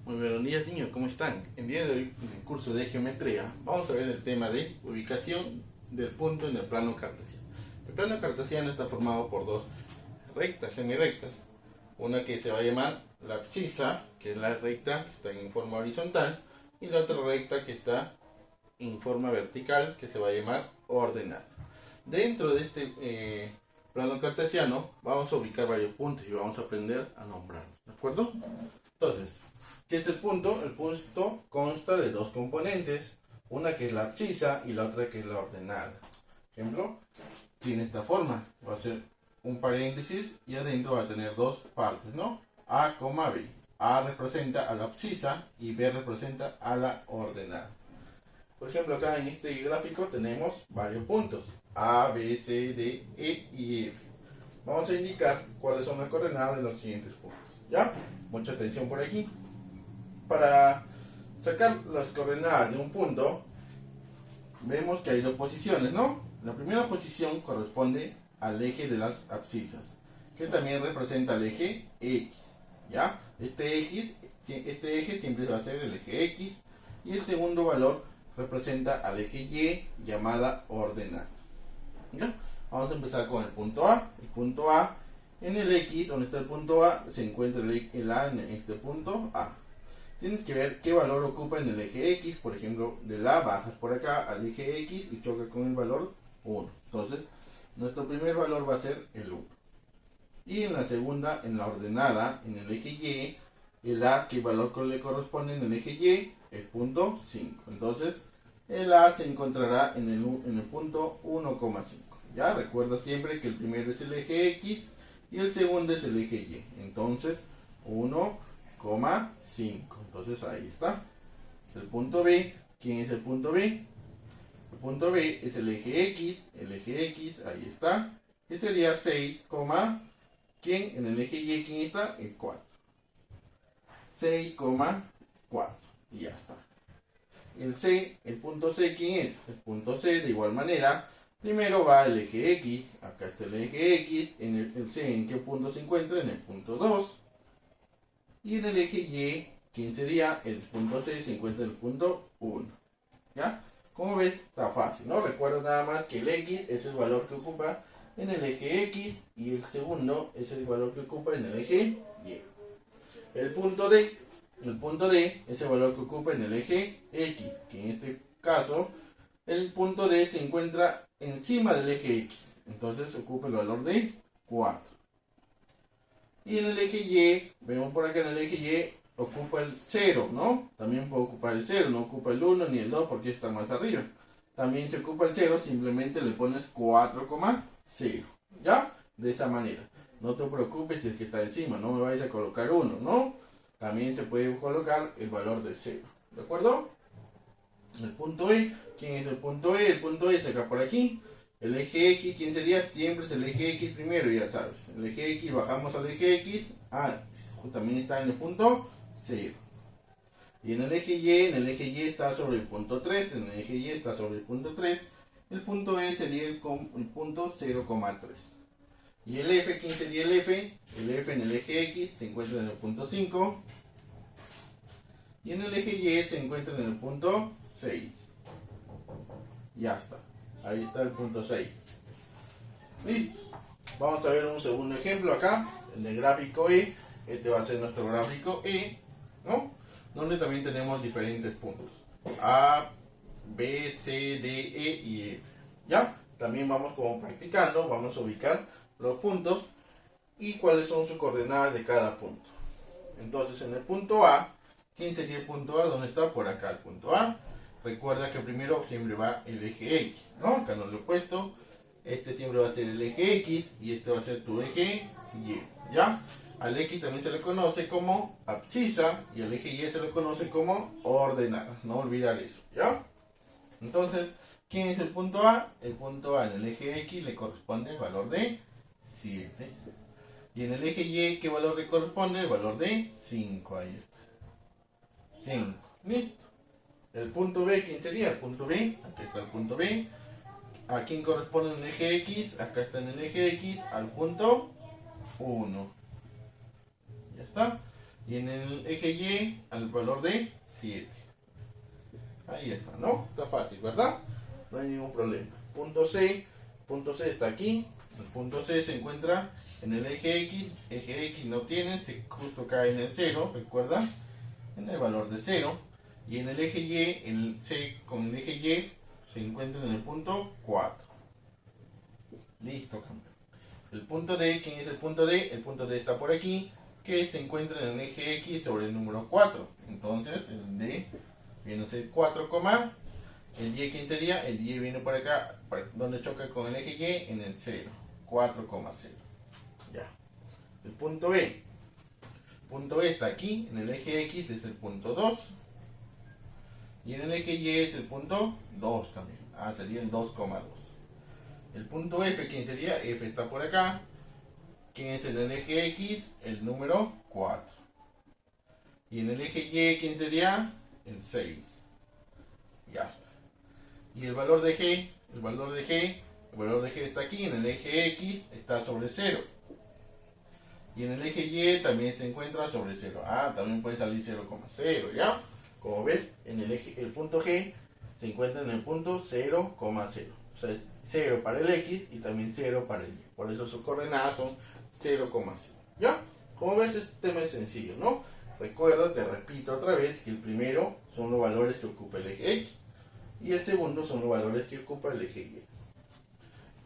Muy buenos días, niños, ¿cómo están? El día de hoy, en el curso de geometría, vamos a ver el tema de ubicación del punto en el plano cartesiano. El plano cartesiano está formado por dos rectas semirectas, una que se va a llamar la abscisa, que es la recta que está en forma horizontal, y la otra recta que está en forma vertical, que se va a llamar ordenada. Dentro de este plano cartesiano vamos a ubicar varios puntos y vamos a aprender a nombrarlos, ¿de acuerdo? Entonces, ¿qué es el punto? El punto consta de dos componentes, una que es la abscisa y la otra que es la ordenada. Por ejemplo, tiene esta forma, va a ser un paréntesis y adentro va a tener dos partes, ¿no? A, B. A representa a la abscisa y B representa a la ordenada. Por ejemplo, acá en este gráfico tenemos varios puntos, A, B, C, D, E y F. Vamos a indicar cuáles son las coordenadas de los siguientes puntos, ¿ya? Mucha atención por aquí. Para sacar las coordenadas de un punto, vemos que hay dos posiciones, ¿no? La primera posición corresponde al eje de las abscisas, que también representa el eje X, ¿ya? Este eje siempre va a ser el eje X, y el segundo valor representa al eje Y, llamada ordenada, ¿ya? Vamos a empezar con el punto A. El punto A, en el X, donde está el punto A, se encuentra el A en este punto A. Tienes que ver qué valor ocupa en el eje X. Por ejemplo, del A bajas por acá al eje X y choca con el valor 1. Entonces, nuestro primer valor va a ser el 1. Y en la segunda, en la ordenada, en el eje Y, el A, ¿qué valor le corresponde en el eje Y? El punto 5. Entonces, el A se encontrará en el punto 1,5. Ya, recuerda siempre que el primero es el eje X y el segundo es el eje Y. Entonces, 1,5. Entonces ahí está. El punto B, ¿quién es el punto B? El punto B es el eje X, ahí está. Que sería 6, ¿quién? En el eje Y, ¿quién está? El 4. 6,4. Y ya está. El C, el punto C, ¿quién es? El punto C, de igual manera, primero va el eje X, acá está el eje X, el C, ¿en qué punto se encuentra? En el punto 2. Y en el eje Y, ¿quién sería? El punto C se encuentra en el punto 1. ¿Ya? Como ves, está fácil, ¿no? Recuerda nada más que el X es el valor que ocupa en el eje X y el segundo es el valor que ocupa en el eje Y. El punto D es el valor que ocupa en el eje X, que en este caso el punto D se encuentra encima del eje X, entonces ocupa el valor de 4. Y en el eje Y, vemos por acá en el eje Y, ocupa el 0, ¿no? También puede ocupar el 0, no ocupa el 1 ni el 2 porque está más arriba. También se ocupa el 0, simplemente le pones 4,0, ¿ya? De esa manera. No te preocupes si es que está encima, no me vayas a colocar 1, ¿no? También se puede colocar el valor de 0, ¿de acuerdo? El punto E, ¿quién es el punto E? El punto E es acá por aquí. El eje X, ¿quién sería? Siempre es el eje X primero, ya sabes. El eje X, bajamos al eje X. También está en el punto 0. Y en el eje Y está sobre el punto 3. En el eje Y está sobre el punto 3. El punto E sería el punto 0,3. Y el F, ¿quién sería el F? El F en el eje X se encuentra en el punto 5. Y en el eje Y se encuentra en el punto 6. Ya está. Ahí está el punto 6. Listo. Vamos a ver un segundo ejemplo acá. En el gráfico E. Este va a ser nuestro gráfico E, ¿no? Donde también tenemos diferentes puntos. A, B, C, D, E y F. ¿Ya? También vamos como practicando. Vamos a ubicar los puntos y cuáles son sus coordenadas de cada punto. Entonces en el punto A, ¿quién sería el punto A? ¿Dónde está? Por acá el punto A. Recuerda que primero siempre va el eje X, ¿no? Acá no lo he puesto. Este siempre va a ser el eje X y este va a ser tu eje Y, ¿ya? Al X también se le conoce como abscisa y al eje Y se le conoce como ordenada. No olvidar eso, ¿ya? Entonces, ¿quién es el punto A? El punto A en el eje X le corresponde el valor de 7. Y en el eje Y, ¿qué valor le corresponde? El valor de 5. Ahí está. 5. Listo. El punto B, ¿quién sería? El punto B. Aquí está el punto B. ¿A quién corresponde en el eje X? Acá está en el eje X al punto 1. Ya está. Y en el eje Y al valor de 7. Ahí está, ¿no? Está fácil, ¿verdad? No hay ningún problema. Punto C está aquí. El punto C se encuentra en el eje X no tiene, se justo cae en el 0, ¿recuerda? En el valor de 0. Y en el eje Y, el C con el eje Y se encuentra en el punto 4. Listo, campeón. El punto D, ¿quién es el punto D? El punto D está por aquí, que se encuentra en el eje X sobre el número 4. Entonces, el D viene a ser 4, el Y, ¿quién sería? El Y viene por acá, donde choca con el eje Y, en el 0. 4,0. Ya. El punto B. El punto B está aquí, en el eje X es el punto 2. Y en el eje Y es el punto 2 también. Sería el 2,2. El punto F, ¿quién sería? F está por acá. ¿Quién es en el eje X? El número 4. Y en el eje Y, ¿quién sería? El 6. Ya está. Y el valor de G, el valor de G está aquí, en el eje X está sobre 0. Y en el eje Y también se encuentra sobre 0. También puede salir 0,0, ¿ya? Como ves, en el punto G se encuentra en el punto 0,0. O sea, 0 para el X y también 0 para el Y. Por eso sus coordenadas son 0,0. ¿Ya? Como ves, este tema es sencillo, ¿no? Recuerda, te repito otra vez, que el primero son los valores que ocupa el eje X. Y el segundo son los valores que ocupa el eje Y.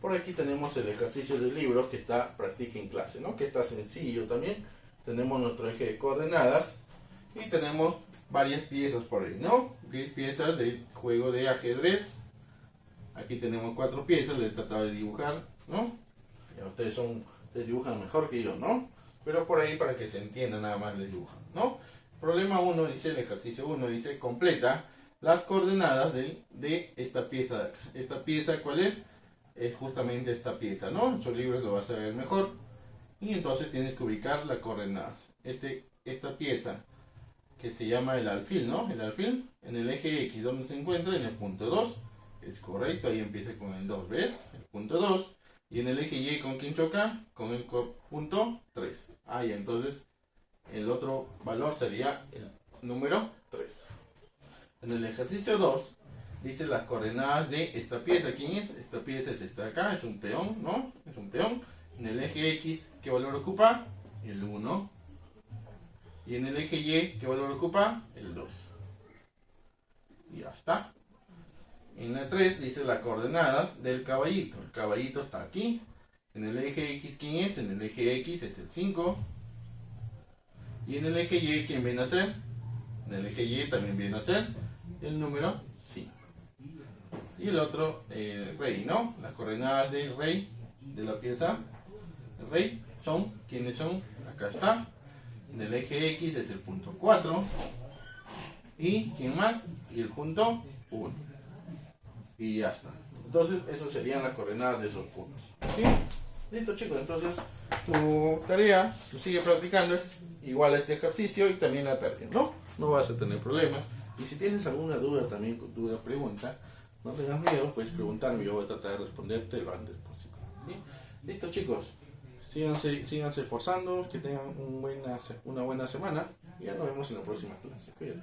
Por aquí tenemos el ejercicio del libro que está practica en clase, ¿no? Que está sencillo también. Tenemos nuestro eje de coordenadas y tenemos varias piezas por ahí, ¿no? Piezas del juego de ajedrez. Aquí tenemos 4 piezas, les he tratado de dibujar, ¿no? Ya ustedes dibujan mejor que yo, ¿no? Pero por ahí para que se entienda nada más les dibujan, ¿no? Problema 1 dice, el ejercicio 1 dice, completa las coordenadas de esta pieza de acá. Esta pieza, ¿cuál es? Es justamente esta pieza, ¿no? En sus libros lo vas a ver mejor. Y entonces tienes que ubicar las coordenadas. Esta pieza que se llama el alfil, ¿no? El alfil en el eje X, ¿dónde se encuentra? En el punto 2. Es correcto, ahí empieza con el 2, ¿ves? El punto 2. Y en el eje Y, ¿con quién choca? Con el punto 3. Y entonces el otro valor sería el número 3. En el ejercicio 2 dice las coordenadas de esta pieza. ¿Quién es? Esta pieza es esta de acá, es un peón, ¿no? Es un peón. En el eje X, ¿qué valor ocupa? El 1. Y en el eje Y, ¿qué valor ocupa? El 2. Y ya está. En la 3 dice las coordenadas del caballito. El caballito está aquí. En el eje X, ¿quién es? En el eje X es el 5. Y en el eje Y, ¿quién viene a ser? En el eje Y también viene a ser el número 5. Y el otro, el rey, ¿no? Las coordenadas del rey, de la pieza el rey, son, ¿quiénes son? Acá está. En el eje X es el punto 4. ¿Y quién más? Y el punto 1. Y ya está. Entonces, esas serían las coordenadas de esos puntos. ¿Sí? Listo, chicos. Entonces, tu tarea, tú sigue practicando, es igual a este ejercicio y también la tarea, ¿no? No vas a tener problemas. Y si tienes alguna duda también, duda, pregunta, no tengas miedo, puedes preguntarme. Yo voy a tratar de responderte lo antes posible. ¿Sí? Listo, chicos. Síganse esforzando, que tengan una buena semana y ya nos vemos en la próxima clase. Cuídate.